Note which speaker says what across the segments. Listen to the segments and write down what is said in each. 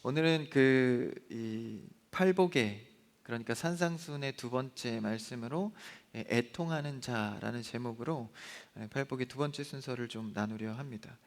Speaker 1: 오늘은 이 팔복의, 그러니까 산상순의 두 번째 말씀으로 애통하는 자라는 제목으로 팔복의 두 번째 순서를 좀 나누려 합니다.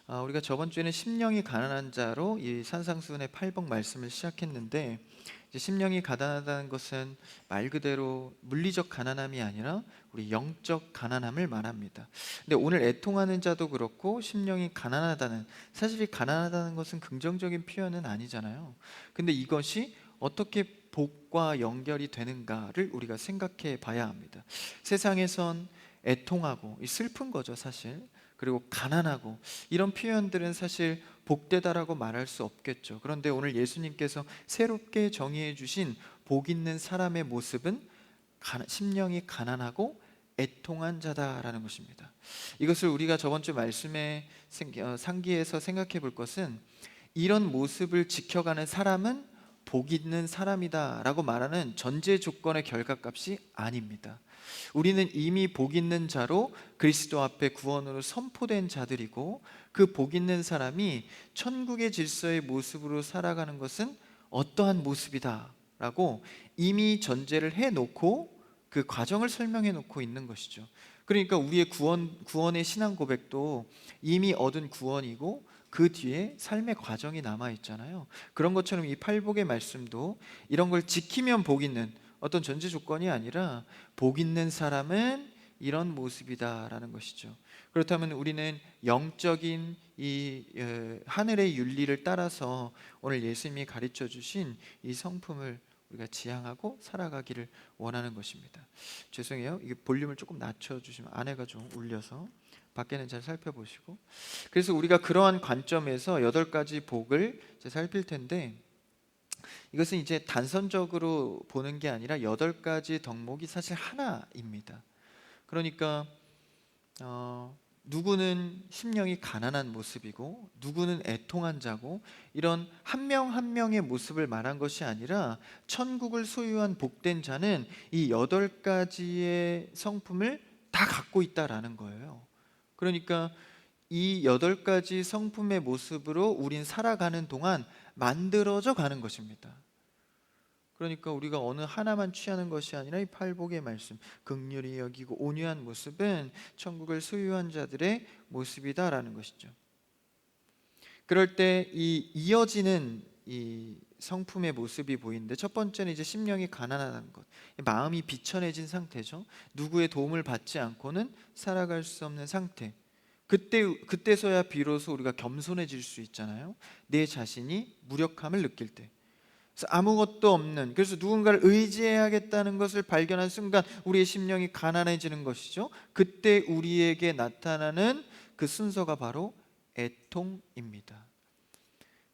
Speaker 1: 우리가 저번 주에는 심령이 가난한 자로 이 산상순의 팔복 말씀을 시작했는데, 이제 심령이 가난하다는 것은 말 그대로 물리적 가난함이 아니라 우리 영적 가난함을 말합니다. 근데 오늘 애통하는 자도 그렇고 심령이 가난하다는, 사실 이 가난하다는 것은 긍정적인 표현은 아니잖아요. 근데 이것이 어떻게 복과 연결이 되는가를 우리가 생각해 봐야 합니다. 세상에선 애통하고 슬픈 거죠, 사실. 그리고 가난하고 이런 표현들은 사실 복되다라고 말할 수 없겠죠. 그런데 오늘 예수님께서 새롭게 정의해 주신 복 있는 사람의 모습은 심령이 가난하고 애통한 자다라는 것입니다. 이것을 우리가 저번 주 말씀에 상기해서 생각해 볼 것은, 이런 모습을 지켜가는 사람은 복 있는 사람이다라고 말하는 전제 조건의 결과값이 아닙니다. 우리는 이미 복 있는 자로 그리스도 앞에 구원으로 선포된 자들이고, 그 복 있는 사람이 천국의 질서의 모습으로 살아가는 것은 어떠한 모습이다라고 이미 전제를 해놓고 그 과정을 설명해 놓고 있는 것이죠. 그러니까 우리의 구원의 신앙 고백도 이미 얻은 구원이고 그 뒤에 삶의 과정이 남아 있잖아요. 그런 것처럼 이 팔복의 말씀도 이런 걸 지키면 복 있는 어떤 전제 조건이 아니라 복 있는 사람은 이런 모습이다라는 것이죠. 그렇다면 우리는 영적인 이 하늘의 윤리를 따라서 오늘 예수님이 가르쳐 주신 이 성품을 우리가 지향하고 살아가기를 원하는 것입니다. 죄송해요. 이게 볼륨을 조금 낮춰주시면, 아내가 좀 울려서 밖에는 잘 살펴보시고. 그래서 우리가 그러한 관점에서 8가지 복을 이제 살필 텐데, 이것은 이제 단선적으로 보는 게 아니라 8가지 덕목이 사실 하나입니다. 그러니까 누구는 심령이 가난한 모습이고 누구는 애통한 자고, 이런 한 명 한 명의 모습을 말한 것이 아니라 천국을 소유한 복된 자는 이 8가지의 성품을 다 갖고 있다라는 거예요. 그러니까 이 8가지 성품의 모습으로 우린 살아가는 동안 만들어져 가는 것입니다. 그러니까 우리가 어느 하나만 취하는 것이 아니라 이 팔복의 말씀, 긍휼히 여기고 온유한 모습은 천국을 소유한 자들의 모습이다라는 것이죠. 그럴 때 이 이어지는 이 성품의 모습이 보이는데, 첫 번째는 이제 심령이 가난하다는 것, 마음이 비천해진 상태죠. 누구의 도움을 받지 않고는 살아갈 수 없는 상태. 그때서야 비로소 우리가 겸손해질 수 있잖아요. 내 자신이 무력함을 느낄 때, 그래서 아무것도 없는, 그래서 누군가를 의지해야겠다는 것을 발견한 순간 우리의 심령이 가난해지는 것이죠. 그때 우리에게 나타나는 그 순서가 바로 애통입니다.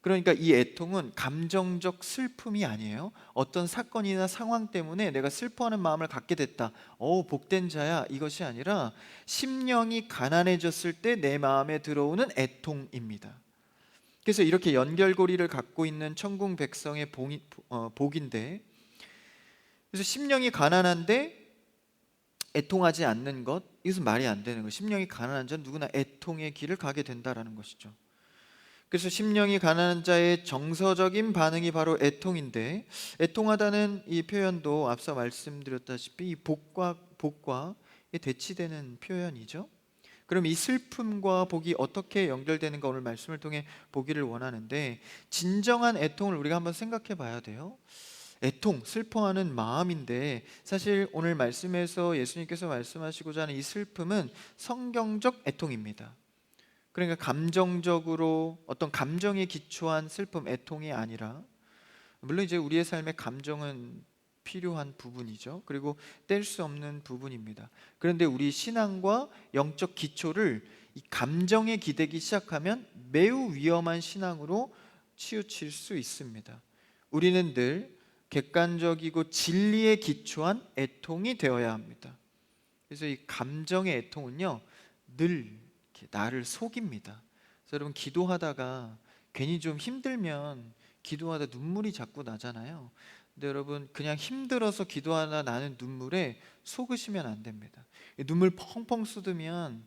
Speaker 1: 그러니까 이 애통은 감정적 슬픔이 아니에요. 어떤 사건이나 상황 때문에 내가 슬퍼하는 마음을 갖게 됐다, 복된 자야, 이것이 아니라 심령이 가난해졌을 때 내 마음에 들어오는 애통입니다. 그래서 이렇게 연결고리를 갖고 있는 천국 백성의 복인데, 그래서 심령이 가난한데 애통하지 않는 것, 이것은 말이 안 되는 거예요. 심령이 가난한 자는 누구나 애통의 길을 가게 된다라는 것이죠. 그래서 심령이 가난한 자의 정서적인 반응이 바로 애통인데, 애통하다는 이 표현도 앞서 말씀드렸다시피 이 복과 대치되는 표현이죠. 그럼 이 슬픔과 복이 어떻게 연결되는가 오늘 말씀을 통해 보기를 원하는데, 진정한 애통을 우리가 한번 생각해 봐야 돼요. 애통, 슬퍼하는 마음인데, 사실 오늘 말씀에서 예수님께서 말씀하시고자 하는 이 슬픔은 성경적 애통입니다. 그러니까 감정적으로 어떤 감정에 기초한 슬픔, 애통이 아니라, 물론 이제 우리의 삶에 감정은 필요한 부분이죠. 그리고 뗄 수 없는 부분입니다. 그런데 우리 신앙과 영적 기초를 이 감정에 기대기 시작하면 매우 위험한 신앙으로 치우칠 수 있습니다. 우리는 늘 객관적이고 진리에 기초한 애통이 되어야 합니다. 그래서 이 감정의 애통은요, 늘 이렇게 나를 속입니다. 그래서 여러분, 기도하다가 괜히 좀 힘들면 기도하다 눈물이 자꾸 나잖아요. 근데 여러분, 그냥 힘들어서 기도하다 나는 눈물에 속으시면 안 됩니다. 눈물 펑펑 쏟으면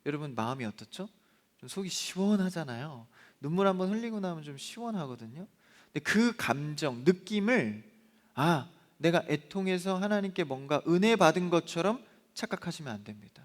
Speaker 1: 여러분 마음이 어떻죠? 좀 속이 시원하잖아요. 눈물 한번 흘리고 나면 좀 시원하거든요. 근데 그 감정, 느낌을 내가 애통해서 하나님께 뭔가 은혜 받은 것처럼 착각하시면 안 됩니다.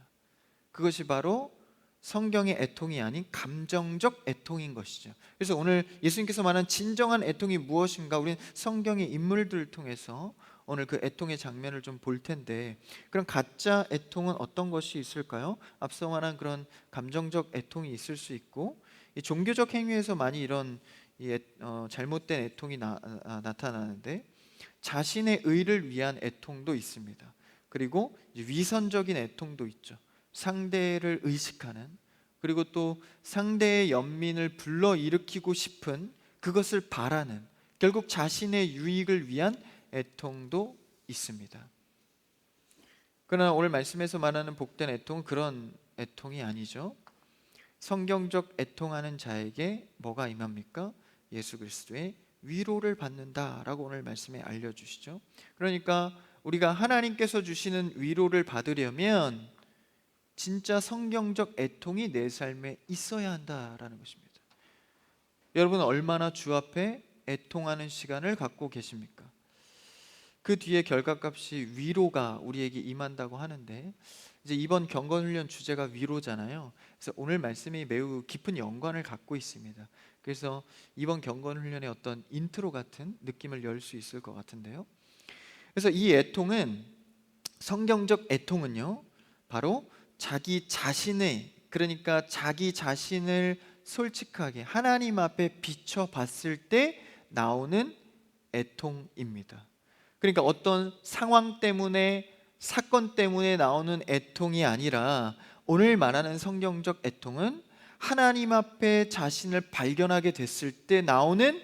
Speaker 1: 그것이 바로 성경의 애통이 아닌 감정적 애통인 것이죠. 그래서 오늘 예수님께서 말한 진정한 애통이 무엇인가, 우리는 성경의 인물들을 통해서 오늘 그 애통의 장면을 좀 볼 텐데, 그럼 가짜 애통은 어떤 것이 있을까요? 앞서 말한 그런 감정적 애통이 있을 수 있고, 이 종교적 행위에서 많이 이런 잘못된 애통이 나타나는데, 자신의 의를 위한 애통도 있습니다. 그리고 위선적인 애통도 있죠. 상대를 의식하는, 그리고 또 상대의 연민을 불러일으키고 싶은, 그것을 바라는, 결국 자신의 유익을 위한 애통도 있습니다. 그러나 오늘 말씀에서 말하는 복된 애통은 그런 애통이 아니죠. 성경적 애통하는 자에게 뭐가 임합니까? 예수 그리스도의 위로를 받는다라고 오늘 말씀에 알려주시죠. 그러니까 우리가 하나님께서 주시는 위로를 받으려면 진짜 성경적 애통이 내 삶에 있어야 한다라는 것입니다. 여러분은 얼마나 주 앞에 애통하는 시간을 갖고 계십니까? 그 뒤에 결과값이 위로가 우리에게 임한다고 하는데, 이제 이번 경건훈련 주제가 위로잖아요. 그래서 오늘 말씀이 매우 깊은 연관을 갖고 있습니다. 그래서 이번 경건훈련의 어떤 인트로 같은 느낌을 열 수 있을 것 같은데요. 그래서 이 애통은, 성경적 애통은요, 바로 자기 자신의, 그러니까 자기 자신을 솔직하게 하나님 앞에 비춰봤을 때 나오는 애통입니다. 그러니까 어떤 상황 때문에, 사건 때문에 나오는 애통이 아니라, 오늘 말하는 성경적 애통은 하나님 앞에 자신을 발견하게 됐을 때 나오는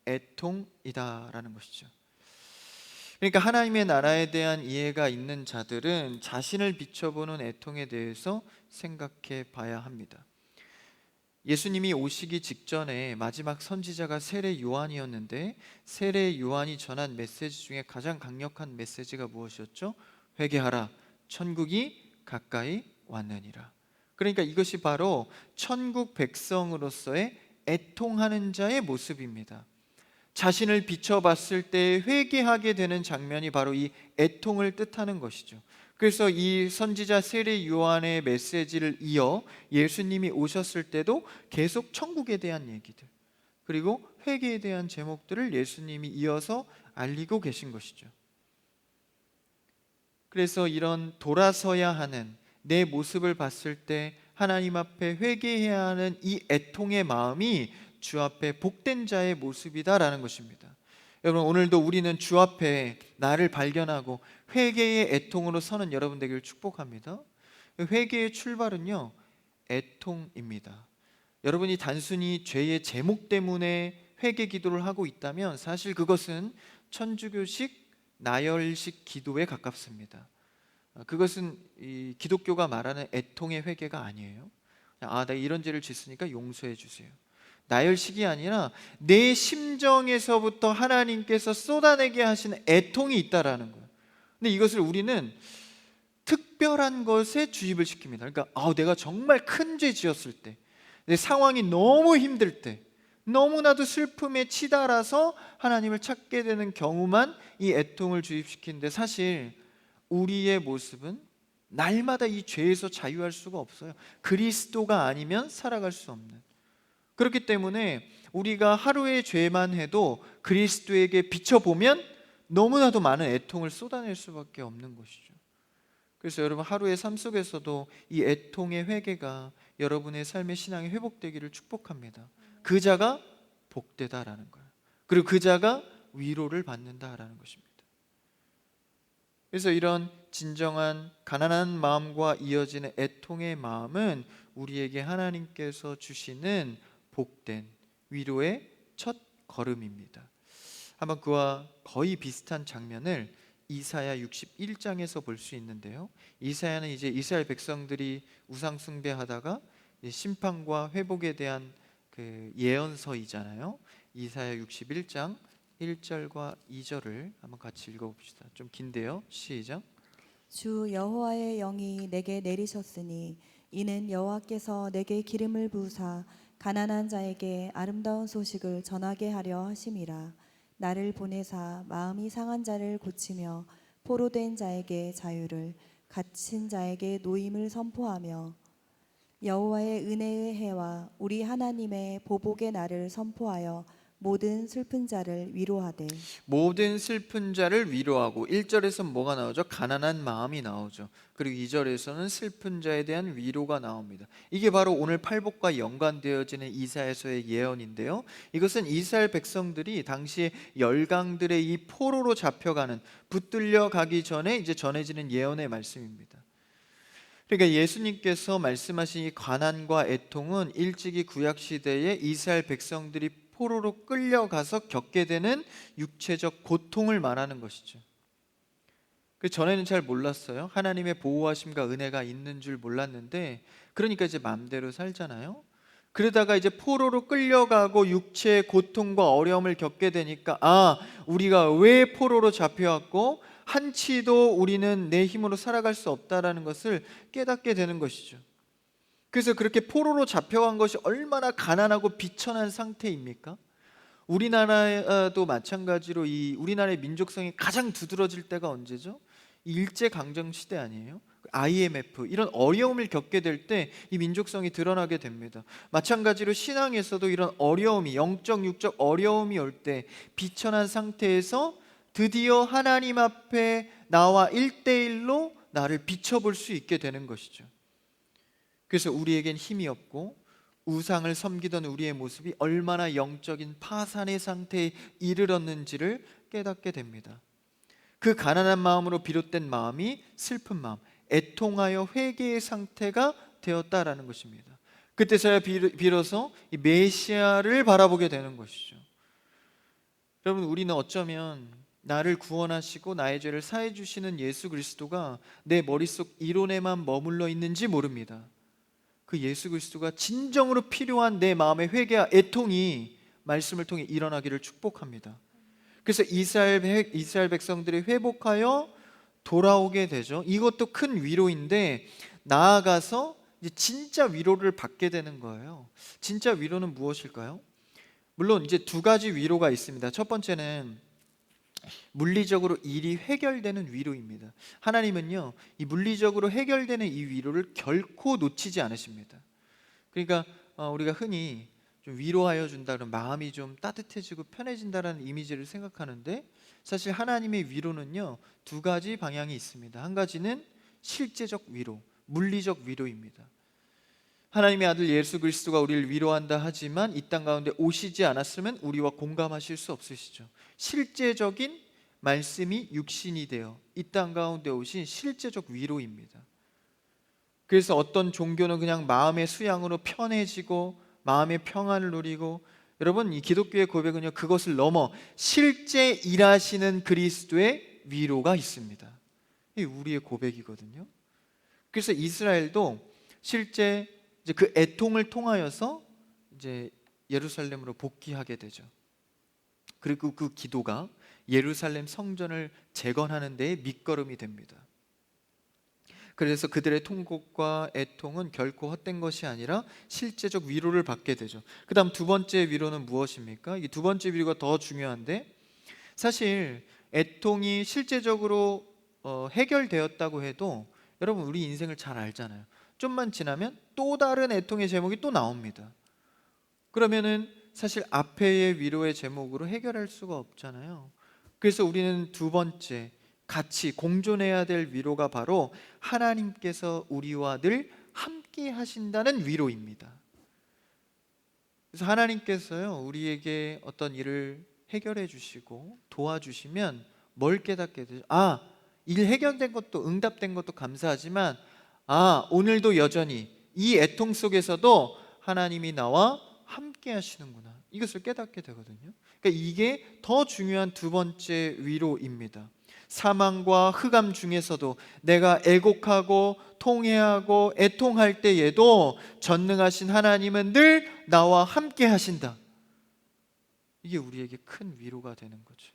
Speaker 1: 애통이다라는 것이죠. 그러니까 하나님의 나라에 대한 이해가 있는 자들은 자신을 비춰보는 애통에 대해서 생각해 봐야 합니다. 예수님이 오시기 직전에 마지막 선지자가 세례 요한이었는데, 세례 요한이 전한 메시지 중에 가장 강력한 메시지가 무엇이었죠? 회개하라, 천국이 가까이 왔느니라. 그러니까 이것이 바로 천국 백성으로서의 애통하는 자의 모습입니다. 자신을 비춰봤을 때 회개하게 되는 장면이 바로 이 애통을 뜻하는 것이죠. 그래서 이 선지자 세례 요한의 메시지를 이어 예수님이 오셨을 때도 계속 천국에 대한 얘기들, 그리고 회개에 대한 제목들을 예수님이 이어서 알리고 계신 것이죠. 그래서 이런 돌아서야 하는, 내 모습을 봤을 때 하나님 앞에 회개해야 하는 이 애통의 마음이 주 앞에 복된 자의 모습이다라는 것입니다. 여러분, 오늘도 우리는 주 앞에 나를 발견하고 회개의 애통으로 서는 여러분 되기를 축복합니다. 회개의 출발은요, 애통입니다. 여러분이 단순히 죄의 제목 때문에 회개 기도를 하고 있다면 사실 그것은 천주교식 나열식 기도에 가깝습니다. 그것은 이 기독교가 말하는 애통의 회개가 아니에요. 내가 이런 죄를 짓으니까 용서해 주세요. 나열식이 아니라 내 심정에서부터 하나님께서 쏟아내게 하시는 애통이 있다라는 거예요. 근데 이것을 우리는 특별한 것에 주입을 시킵니다. 그러니까 내가 정말 큰 죄 지었을 때, 내 상황이 너무 힘들 때, 너무나도 슬픔에 치달아서 하나님을 찾게 되는 경우만 이 애통을 주입시키는데, 사실 우리의 모습은 날마다 이 죄에서 자유할 수가 없어요. 그리스도가 아니면 살아갈 수 없는. 그렇기 때문에 우리가 하루의 죄만 해도 그리스도에게 비춰보면 너무나도 많은 애통을 쏟아낼 수밖에 없는 것이죠. 그래서 여러분, 하루의 삶 속에서도 이 애통의 회개가 여러분의 삶의 신앙이 회복되기를 축복합니다. 그 자가 복되다라는 거예요. 그리고 그 자가 위로를 받는다라는 것입니다. 그래서 이런 진정한 가난한 마음과 이어지는 애통의 마음은 우리에게 하나님께서 주시는 복된 위로의 첫 걸음입니다. 한번 그와 거의 비슷한 장면을 이사야 61장에서 볼 수 있는데요. 이사야는 이제 이스라엘 백성들이 우상 숭배하다가 심판과 회복에 대한 그 예언서이잖아요. 이사야 61장 1절과 2절을 한번 같이 읽어봅시다. 좀 긴데요. 시작.
Speaker 2: 주 여호와의 영이 내게 내리셨으니 이는 여호와께서 내게 기름을 부으사 가난한 자에게 아름다운 소식을 전하게 하려 하심이라. 나를 보내사 마음이 상한 자를 고치며 포로된 자에게 자유를, 갇힌 자에게 노임을 선포하며 여호와의 은혜의 해와 우리 하나님의 보복의 날을 선포하여 모든 슬픈 자를 위로하되.
Speaker 1: 모든 슬픈 자를 위로하고, 1절에서 뭐가 나오죠? 가난한 마음이 나오죠. 그리고 2절에서는 슬픈 자에 대한 위로가 나옵니다. 이게 바로 오늘 팔복과 연관되어지는 이사야서의 예언인데요, 이것은 이스라엘 백성들이 당시에 열강들의 이 포로로 잡혀가는, 붙들려 가기 전에 이제 전해지는 예언의 말씀입니다. 그러니까 예수님께서 말씀하신 이 가난과 애통은 일찍이 구약 시대에 이스라엘 백성들이 포로로 끌려가서 겪게 되는 육체적 고통을 말하는 것이죠. 그 전에는 잘 몰랐어요. 하나님의 보호하심과 은혜가 있는 줄 몰랐는데, 그러니까 이제 마음대로 살잖아요. 그러다가 이제 포로로 끌려가고 육체의 고통과 어려움을 겪게 되니까, 우리가 왜 포로로 잡혀왔고 한치도 우리는 내 힘으로 살아갈 수 없다라는 것을 깨닫게 되는 것이죠. 그래서 그렇게 포로로 잡혀간 것이 얼마나 가난하고 비천한 상태입니까? 우리나라도 마찬가지로 이 우리나라의 민족성이 가장 두드러질 때가 언제죠? 일제강점 시대 아니에요? IMF, 이런 어려움을 겪게 될 때 이 민족성이 드러나게 됩니다. 마찬가지로 신앙에서도 이런 어려움이, 영적 육적 어려움이 올 때 비천한 상태에서 드디어 하나님 앞에 나와 1대1로 나를 비춰볼 수 있게 되는 것이죠. 그래서 우리에겐 힘이 없고 우상을 섬기던 우리의 모습이 얼마나 영적인 파산의 상태에 이르렀는지를 깨닫게 됩니다. 그 가난한 마음으로 비롯된 마음이 슬픈 마음, 애통하여 회개의 상태가 되었다라는 것입니다. 그때서야 비로소 이 메시아를 바라보게 되는 것이죠. 여러분, 우리는 어쩌면 나를 구원하시고 나의 죄를 사해 주시는 예수 그리스도가 내 머릿속 이론에만 머물러 있는지 모릅니다. 그 예수 그리스도가 진정으로 필요한 내 마음의 회개와 애통이 말씀을 통해 일어나기를 축복합니다. 그래서 이스라엘 백성들이 회복하여 돌아오게 되죠. 이것도 큰 위로인데, 나아가서 이제 진짜 위로를 받게 되는 거예요. 진짜 위로는 무엇일까요? 물론 이제 두 가지 위로가 있습니다. 첫 번째는 물리적으로 일이 해결되는 위로입니다. 하나님은요, 이 물리적으로 해결되는 이 위로를 결코 놓치지 않으십니다. 그러니까 우리가 흔히 좀 위로하여 준다 그러면 마음이 좀 따뜻해지고 편해진다라는 이미지를 생각하는데, 사실 하나님의 위로는요 두 가지 방향이 있습니다. 한 가지는 실제적 위로, 물리적 위로입니다. 하나님의 아들 예수 그리스도가 우리를 위로한다 하지만 이 땅 가운데 오시지 않았으면 우리와 공감하실 수 없으시죠. 실제적인 말씀이 육신이 되어 이 땅 가운데 오신 실제적 위로입니다. 그래서 어떤 종교는 그냥 마음의 수양으로 편해지고 마음의 평안을 누리고, 여러분, 이 기독교의 고백은요 그것을 넘어 실제 일하시는 그리스도의 위로가 있습니다. 이게 우리의 고백이거든요. 그래서 이스라엘도 실제 이제 그 애통을 통하여서 이제 예루살렘으로 복귀하게 되죠. 그리고 그 기도가 예루살렘 성전을 재건하는 데에 밑거름이 됩니다. 그래서 그들의 통곡과 애통은 결코 헛된 것이 아니라 실제적 위로를 받게 되죠. 그 다음 두 번째 위로는 무엇입니까? 이 두 번째 위로가 더 중요한데, 사실 애통이 실제적으로 해결되었다고 해도 여러분, 우리 인생을 잘 알잖아요. 좀만 지나면 또 다른 애통의 제목이 또 나옵니다. 그러면은 사실 앞에의 위로의 제목으로 해결할 수가 없잖아요. 그래서 우리는 두 번째, 같이 공존해야 될 위로가 바로 하나님께서 우리와 늘 함께 하신다는 위로입니다. 그래서 하나님께서요 우리에게 어떤 일을 해결해 주시고 도와주시면 뭘 깨닫게 되죠? 일 해결된 것도, 응답된 것도 감사하지만 오늘도 여전히 이 애통 속에서도 하나님이 나와 함께 하시는구나, 이것을 깨닫게 되거든요. 그러니까 이게 더 중요한 두 번째 위로입니다. 사망과 흑암 중에서도 내가 애곡하고 통회하고 애통할 때에도 전능하신 하나님은 늘 나와 함께 하신다. 이게 우리에게 큰 위로가 되는 거죠.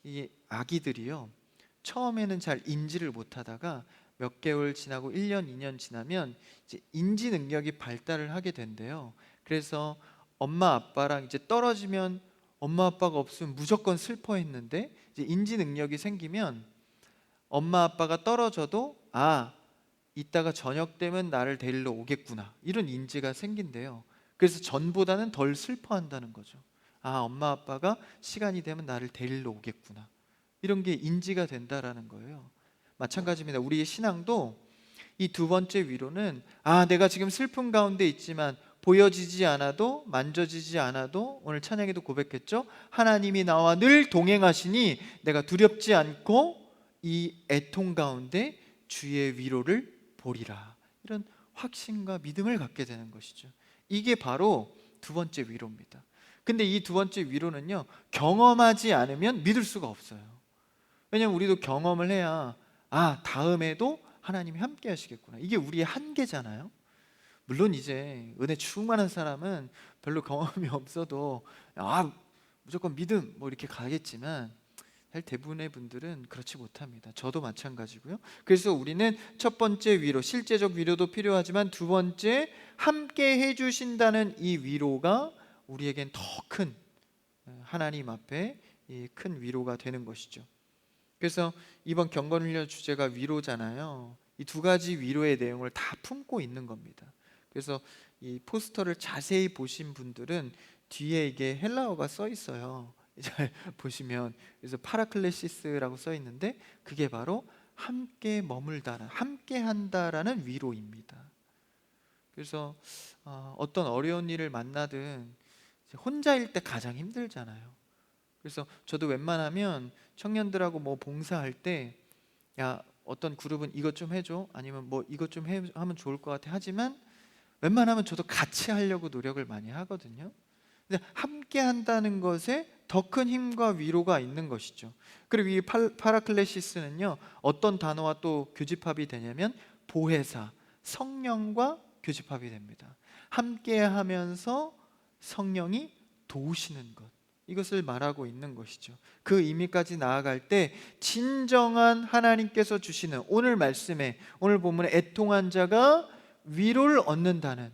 Speaker 1: 이 아기들이요 처음에는 잘 인지를 못하다가 몇 개월 지나고 1년, 2년 지나면 이제 인지 능력이 발달을 하게 된대요. 그래서 엄마 아빠랑 이제 떨어지면 엄마 아빠가 없으면 무조건 슬퍼했는데 이제 인지 능력이 생기면 엄마 아빠가 떨어져도 이따가 저녁 되면 나를 데리러 오겠구나, 이런 인지가 생긴대요. 그래서 전보다는 덜 슬퍼한다는 거죠. 엄마 아빠가 시간이 되면 나를 데리러 오겠구나, 이런 게 인지가 된다라는 거예요. 마찬가지입니다. 우리의 신앙도 이 두 번째 위로는 내가 지금 슬픔 가운데 있지만 보여지지 않아도, 만져지지 않아도, 오늘 찬양에도 고백했죠. 하나님이 나와 늘 동행하시니 내가 두렵지 않고 이 애통 가운데 주의 위로를 보리라, 이런 확신과 믿음을 갖게 되는 것이죠. 이게 바로 두 번째 위로입니다. 근데 이 두 번째 위로는요, 경험하지 않으면 믿을 수가 없어요. 왜냐하면 우리도 경험을 해야 다음에도 하나님이 함께 하시겠구나, 이게 우리의 한계잖아요. 물론 이제 은혜 충만한 사람은 별로 경험이 없어도 무조건 믿음 이렇게 가겠지만, 사실 대부분의 분들은 그렇지 못합니다. 저도 마찬가지고요. 그래서 우리는 첫 번째 위로, 실제적 위로도 필요하지만 두 번째, 함께 해주신다는 이 위로가 우리에겐 더 큰, 하나님 앞에 큰 위로가 되는 것이죠. 그래서 이번 경건훈련 주제가 위로잖아요. 이 두 가지 위로의 내용을 다 품고 있는 겁니다. 그래서 이 포스터를 자세히 보신 분들은 뒤에 이게 헬라어가 써 있어요. 잘 보시면, 그래서 파라클레시스라고 써 있는데 그게 바로 함께 머물다라, 함께 한다라는 위로입니다. 그래서 어떤 어려운 일을 만나든 혼자일 때 가장 힘들잖아요. 그래서 저도 웬만하면 청년들하고 봉사할 때 어떤 그룹은 이것 좀 해줘, 아니면 이것 좀 하면 좋을 것 같아 하지만 웬만하면 저도 같이 하려고 노력을 많이 하거든요. 근데 함께 한다는 것에 더 큰 힘과 위로가 있는 것이죠. 그리고 이 파라클레시스는요, 어떤 단어와 또 교집합이 되냐면 보혜사, 성령과 교집합이 됩니다. 함께 하면서 성령이 도우시는 것, 이것을 말하고 있는 것이죠. 그 의미까지 나아갈 때 진정한 하나님께서 주시는, 오늘 말씀에, 오늘 본문에 애통한 자가 위로를 얻는다는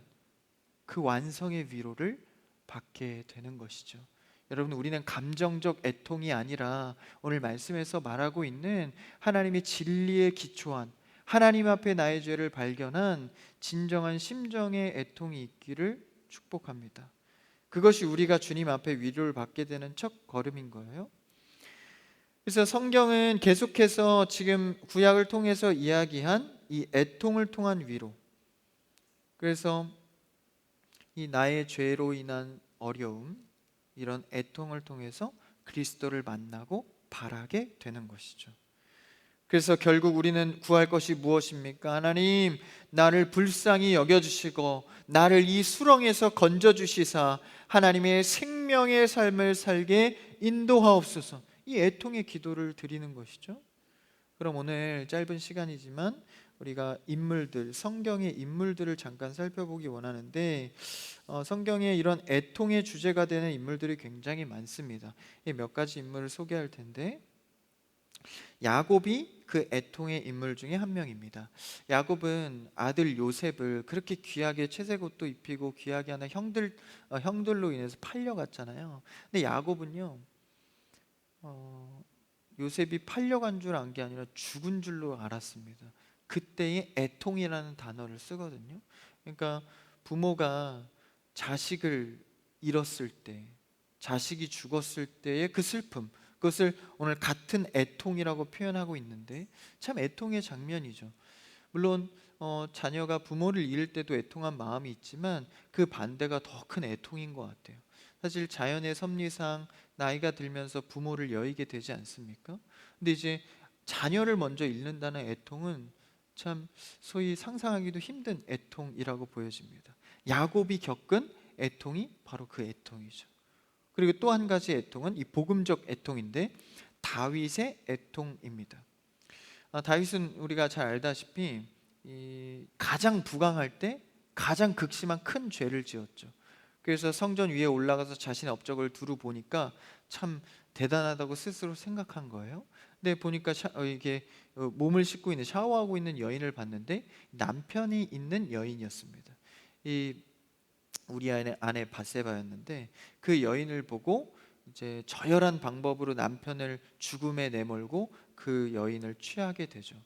Speaker 1: 그 완성의 위로를 받게 되는 것이죠. 여러분, 우리는 감정적 애통이 아니라 오늘 말씀에서 말하고 있는 하나님의 진리에 기초한, 하나님 앞에 나의 죄를 발견한 진정한 심정의 애통이 있기를 축복합니다. 그것이 우리가 주님 앞에 위로를 받게 되는 첫 걸음인 거예요. 그래서 성경은 계속해서 지금 구약을 통해서 이야기한 이 애통을 통한 위로, 그래서 이 나의 죄로 인한 어려움, 이런 애통을 통해서 그리스도를 만나고 바라게 되는 것이죠. 그래서 결국 우리는 구할 것이 무엇입니까? 하나님, 나를 불쌍히 여겨주시고 나를 이 수렁에서 건져주시사 하나님의 생명의 삶을 살게 인도하옵소서, 이 애통의 기도를 드리는 것이죠. 그럼 오늘 짧은 시간이지만 우리가 인물들, 성경의 인물들을 잠깐 살펴보기 원하는데, 성경에 이런 애통의 주제가 되는 인물들이 굉장히 많습니다. 몇 가지 인물을 소개할 텐데, 야곱이 그 애통의 인물 중에 한 명입니다. 야곱은 아들 요셉을 그렇게 귀하게 채색 옷도 입히고 귀하게 하는 형들로 인해서 팔려갔잖아요. 근데 야곱은요, 요셉이 팔려간 줄 안 게 아니라 죽은 줄로 알았습니다. 그때의 애통이라는 단어를 쓰거든요. 그러니까 부모가 자식을 잃었을 때, 자식이 죽었을 때의 그 슬픔, 그것을 오늘 같은 애통이라고 표현하고 있는데, 참 애통의 장면이죠. 물론 자녀가 부모를 잃을 때도 애통한 마음이 있지만 그 반대가 더 큰 애통인 것 같아요. 사실 자연의 섭리상 나이가 들면서 부모를 여의게 되지 않습니까? 근데 이제 자녀를 먼저 잃는다는 애통은 참 소위 상상하기도 힘든 애통이라고 보여집니다. 야곱이 겪은 애통이 바로 그 애통이죠. 그리고 또 한 가지 애통은 이 복음적 애통인데, 다윗의 애통입니다. 다윗은 우리가 잘 알다시피 가장 부강할 때 가장 극심한 큰 죄를 지었죠. 그래서 성전 위에 올라가서 자신의 업적을 두루 보니까 참 대단하다고 스스로 생각한 거예요. 근데 보니까 이게 몸을 씻고 있는, 샤워하고 있는 여인을 봤는데 남편이 있는 여인이었습니다. 이 우리 아내 바세바였는데, 그 여인을 보고 이제 저열한 방법으로 남편을 죽음에 내몰고 그 여인을 취하게 되죠.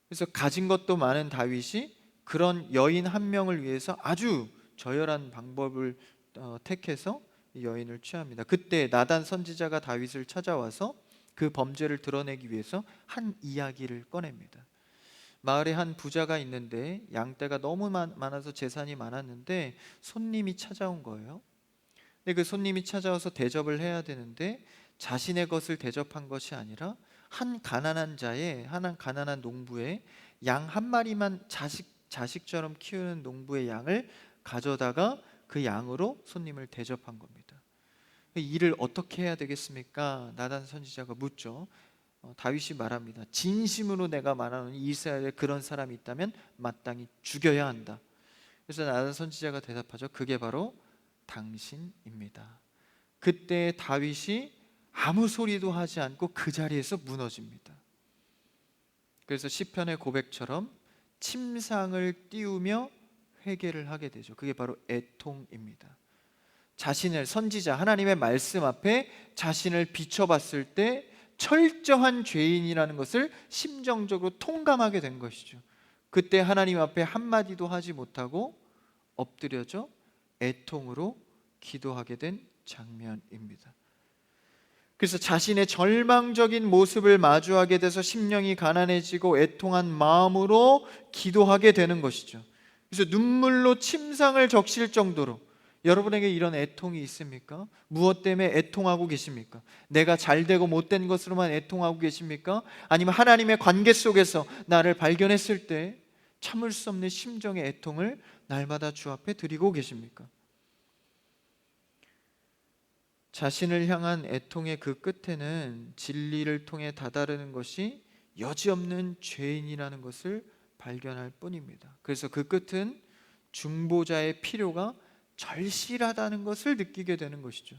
Speaker 1: 그래서 가진 것도 많은 다윗이 그런 여인 한 명을 위해서 아주 저열한 방법을 택해서 이 여인을 취합니다. 그때 나단 선지자가 다윗을 찾아와서 그 범죄를 드러내기 위해서 한 이야기를 꺼냅니다. 마을에 한 부자가 있는데 양떼가 너무 많아서 재산이 많았는데 손님이 찾아온 거예요. 근데 그 손님이 찾아와서 대접을 해야 되는데 자신의 것을 대접한 것이 아니라 한 가난한 농부의 양 한 마리만 자식처럼 키우는 농부의 양을 가져다가 그 양으로 손님을 대접한 겁니다. 이 일을 어떻게 해야 되겠습니까? 나단 선지자가 묻죠. 다윗이 말합니다. 진심으로 내가 말하노니 이스라엘에 그런 사람이 있다면 마땅히 죽여야 한다. 그래서 나단 선지자가 대답하죠. 그게 바로 당신입니다. 그때 다윗이 아무 소리도 하지 않고 그 자리에서 무너집니다. 그래서 시편의 고백처럼 침상을 띄우며 회개를 하게 되죠. 그게 바로 애통입니다. 자신을, 선지자 하나님의 말씀 앞에 자신을 비춰봤을 때 철저한 죄인이라는 것을 심정적으로 통감하게 된 것이죠. 그때 하나님 앞에 한마디도 하지 못하고 엎드려져 애통으로 기도하게 된 장면입니다. 그래서 자신의 절망적인 모습을 마주하게 돼서 심령이 가난해지고 애통한 마음으로 기도하게 되는 것이죠. 그래서 눈물로 침상을 적실 정도로, 여러분에게 이런 애통이 있습니까? 무엇 때문에 애통하고 계십니까? 내가 잘되고 못된 것으로만 애통하고 계십니까? 아니면 하나님의 관계 속에서 나를 발견했을 때 참을 수 없는 심정의 애통을 날마다 주 앞에 드리고 계십니까? 자신을 향한 애통의 그 끝에는 진리를 통해 다다르는 것이 여지없는 죄인이라는 것을 발견할 뿐입니다. 그래서 그 끝은 중보자의 필요가 절실하다는 것을 느끼게 되는 것이죠.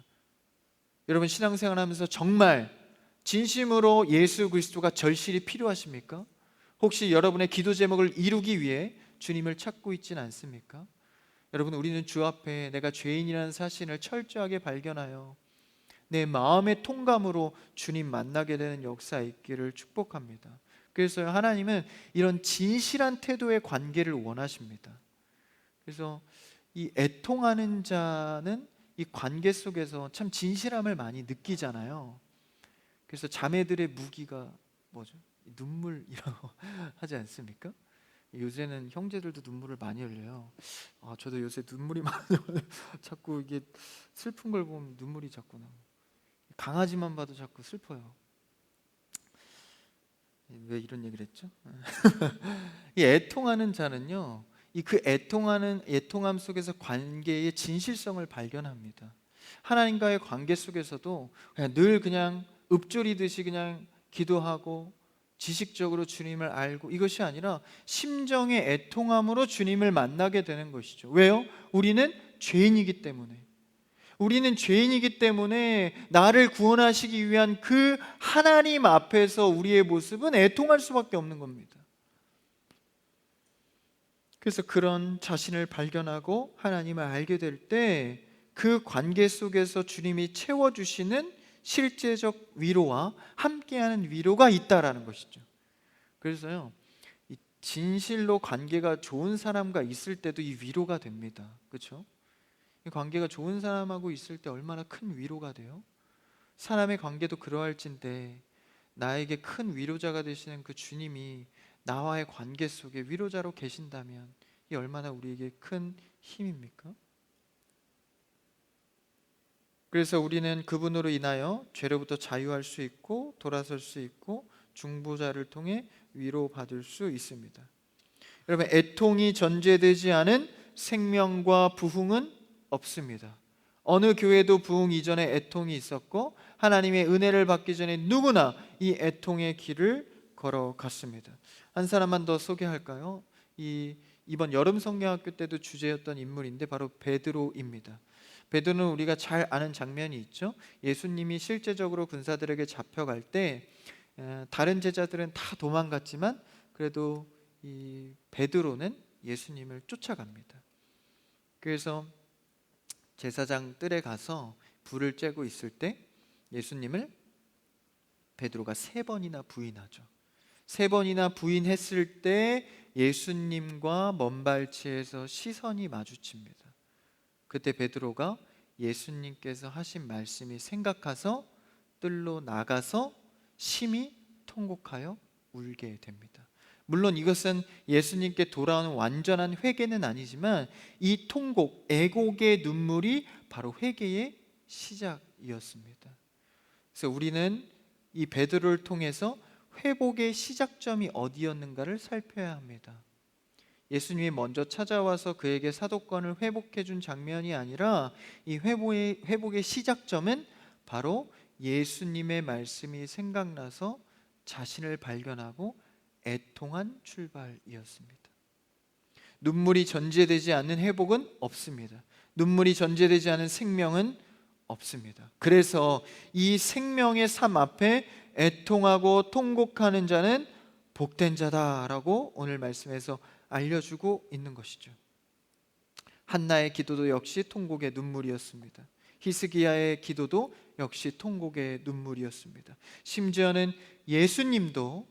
Speaker 1: 여러분, 신앙생활하면서 정말 진심으로 예수 그리스도가 절실히 필요하십니까? 혹시 여러분의 기도 제목을 이루기 위해 주님을 찾고 있지는 않습니까? 여러분, 우리는 주 앞에 내가 죄인이라는 사실을 철저하게 발견하여 내 마음의 통감으로 주님 만나게 되는 역사 있기를 축복합니다. 그래서 하나님은 이런 진실한 태도의 관계를 원하십니다. 그래서 이 애통하는 자는 이 관계 속에서 참 진실함을 많이 느끼잖아요. 그래서 자매들의 무기가 뭐죠? 눈물이라고 하지 않습니까? 요새는 형제들도 눈물을 많이 흘려요. 저도 요새 눈물이 많아요. 자꾸 이게 슬픈 걸 보면 눈물이 자꾸 나. 강아지만 봐도 자꾸 슬퍼요. 왜 이런 얘기를 했죠? 이 애통하는 자는요, 이 그 애통함 속에서 관계의 진실성을 발견합니다. 하나님과의 관계 속에서도 늘 그냥 읊조리듯이 그냥 기도하고 지식적으로 주님을 알고, 이것이 아니라 심정의 애통함으로 주님을 만나게 되는 것이죠. 왜요? 우리는 죄인이기 때문에. 우리는 죄인이기 때문에 나를 구원하시기 위한 그 하나님 앞에서 우리의 모습은 애통할 수밖에 없는 겁니다. 그래서 그런 자신을 발견하고 하나님을 알게 될 때 그 관계 속에서 주님이 채워주시는 실제적 위로와 함께하는 위로가 있다라는 것이죠. 그래서요, 이 진실로 관계가 좋은 사람과 있을 때도 이 위로가 됩니다. 그렇죠? 이 관계가 좋은 사람하고 있을 때 얼마나 큰 위로가 돼요? 사람의 관계도 그러할진데 나에게 큰 위로자가 되시는 그 주님이 나와의 관계 속에 위로자로 계신다면 이 얼마나 우리에게 큰 힘입니까? 그래서 우리는 그분으로 인하여 죄로부터 자유할 수 있고 돌아설 수 있고 중보자를 통해 위로받을 수 있습니다. 여러분, 애통이 전제되지 않은 생명과 부흥은 없습니다. 어느 교회도 부흥 이전에 애통이 있었고 하나님의 은혜를 받기 전에 누구나 이 애통의 길을 걸어갔습니다. 한 사람만 더 소개할까요? 이번 여름 성경학교 때도 주제였던 인물인데 바로 베드로입니다. 베드로는 우리가 잘 아는 장면이 있죠. 예수님이 실제적으로 군사들에게 잡혀갈 때 다른 제자들은 다 도망갔지만 그래도 이 베드로는 예수님을 쫓아갑니다. 그래서 제사장 뜰에 가서 불을 쬐고 있을 때 예수님을 베드로가 3번이나 부인하죠. 3번이나 부인했을 때 예수님과 먼발치에서 시선이 마주칩니다. 그때 베드로가 예수님께서 하신 말씀이 생각해서 뜰로 나가서 심히 통곡하여 울게 됩니다. 물론 이것은 예수님께 돌아오는 완전한 회개는 아니지만 이 통곡, 애곡의 눈물이 바로 회개의 시작이었습니다. 그래서 우리는 이 베드로를 통해서 회복의 시작점이 어디였는가를 살펴야 합니다. 예수님이 먼저 찾아와서 그에게 사도권을 회복해 준 장면이 아니라 이 회복의 시작점은 바로 예수님의 말씀이 생각나서 자신을 발견하고 애통한 출발이었습니다. 눈물이 전제되지 않는 회복은 없습니다. 눈물이 전제되지 않은 생명은 없습니다. 그래서 이 생명의 삶 앞에 애통하고 통곡하는 자는 복된 자다라고 오늘 말씀에서 알려주고 있는 것이죠. 한나의 기도도 역시 통곡의 눈물이었습니다. 히스기야의 기도도 역시 통곡의 눈물이었습니다. 심지어는 예수님도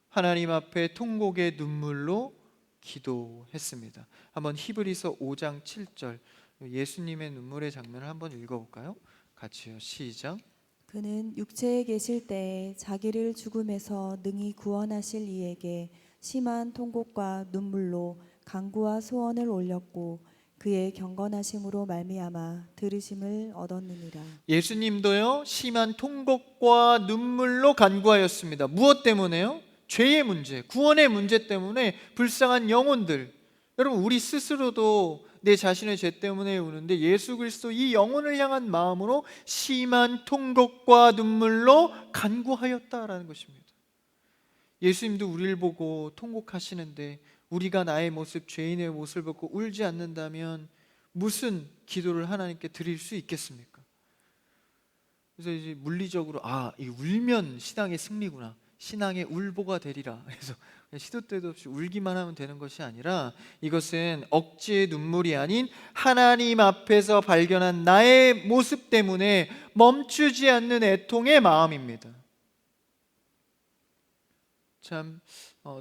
Speaker 1: 하나님 앞에 통곡의 눈물로 기도했습니다. 한번 히브리서 5장 7절 예수님의 눈물의 장면을 한번 읽어볼까요? 같이요. 시작.
Speaker 2: 그는 육체에 계실 때에 자기를 죽음에서 능히 구원하실 이에게 심한 통곡과 눈물로 간구와 소원을 올렸고 그의 경건하심으로 말미암아 들으심을 얻었느니라.
Speaker 1: 예수님도요 심한 통곡과 눈물로 간구하였습니다. 무엇 때문에요? 죄의 문제, 구원의 문제 때문에 불쌍한 영혼들. 여러분 우리 스스로도 내 자신의 죄 때문에 우는데 예수 그리스도 이 영혼을 향한 마음으로 심한 통곡과 눈물로 간구하였다라는 것입니다. 예수님도 우리를 보고 통곡하시는데 우리가 나의 모습, 죄인의 모습을 보고 울지 않는다면 무슨 기도를 하나님께 드릴 수 있겠습니까? 그래서 이제 물리적으로 이 울면 신앙의 승리구나, 신앙의 울보가 되리라. 그래서 시도 때도 없이 울기만 하면 되는 것이 아니라 이것은 억지의 눈물이 아닌 하나님 앞에서 발견한 나의 모습 때문에 멈추지 않는 애통의 마음입니다. 참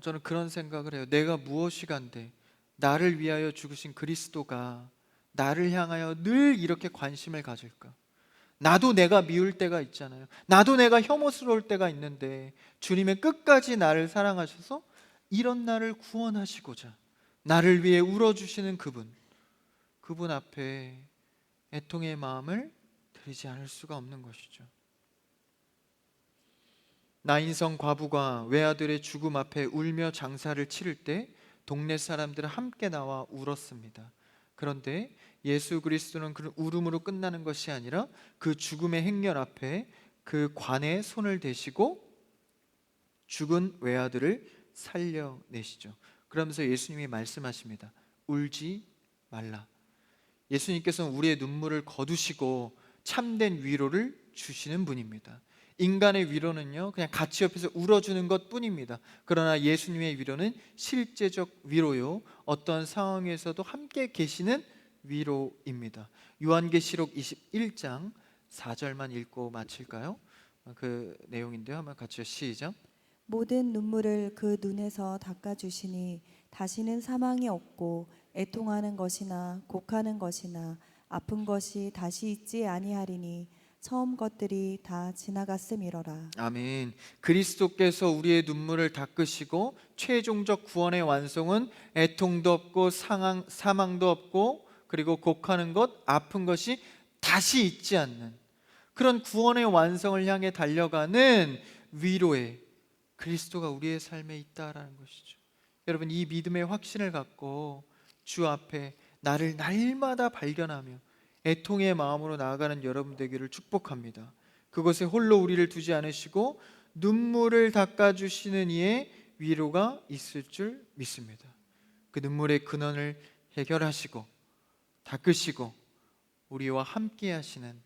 Speaker 1: 저는 그런 생각을 해요. 내가 무엇이간데 나를 위하여 죽으신 그리스도가 나를 향하여 늘 이렇게 관심을 가질까? 나도 내가 미울 때가 있잖아요. 나도 내가 혐오스러울 때가 있는데 주님의 끝까지 나를 사랑하셔서 이런 나를 구원하시고자 나를 위해 울어주시는 그분 앞에 애통의 마음을 드리지 않을 수가 없는 것이죠. 나인성 과부가 외아들의 죽음 앞에 울며 장사를 치를 때 동네 사람들은 함께 나와 울었습니다. 그런데 예수 그리스도는 그 울음으로 끝나는 것이 아니라 그 죽음의 행렬 앞에 그 관에 손을 대시고 죽은 외아들을 살려내시죠. 그러면서 예수님이 말씀하십니다. 울지 말라. 예수님께서는 우리의 눈물을 거두시고 참된 위로를 주시는 분입니다. 인간의 위로는요 그냥 같이 옆에서 울어주는 것 뿐입니다. 그러나 예수님의 위로는 실제적 위로요, 어떤 상황에서도 함께 계시는 위로입니다. 요한계시록 21장 4절만 읽고 마칠까요? 그 내용인데요. 한번 같이 시작.
Speaker 2: 모든 눈물을 그 눈에서 닦아주시니 다시는 사망이 없고 애통하는 것이나 곡하는 것이나 아픈 것이 다시 있지 아니하리니 처음 것들이 다 지나갔음이로라.
Speaker 1: 아멘. 그리스도께서 우리의 눈물을 닦으시고 최종적 구원의 완성은 애통도 없고 사망도 없고 그리고 곡하는 것, 아픈 것이 다시 있지 않는 그런 구원의 완성을 향해 달려가는 위로의 그리스도가 우리의 삶에 있다라는 것이죠. 여러분 이 믿음의 확신을 갖고 주 앞에 나를 날마다 발견하며 애통의 마음으로 나아가는 여러분 되기를 축복합니다. 그곳에 홀로 우리를 두지 않으시고 눈물을 닦아주시는 이의 위로가 있을 줄 믿습니다. 그 눈물의 근원을 해결하시고 닦으시고 우리와 함께 하시는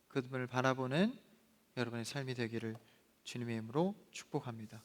Speaker 1: 그분을 바라보는 여러분의 삶이 되기를 주님의 이름으로 축복합니다.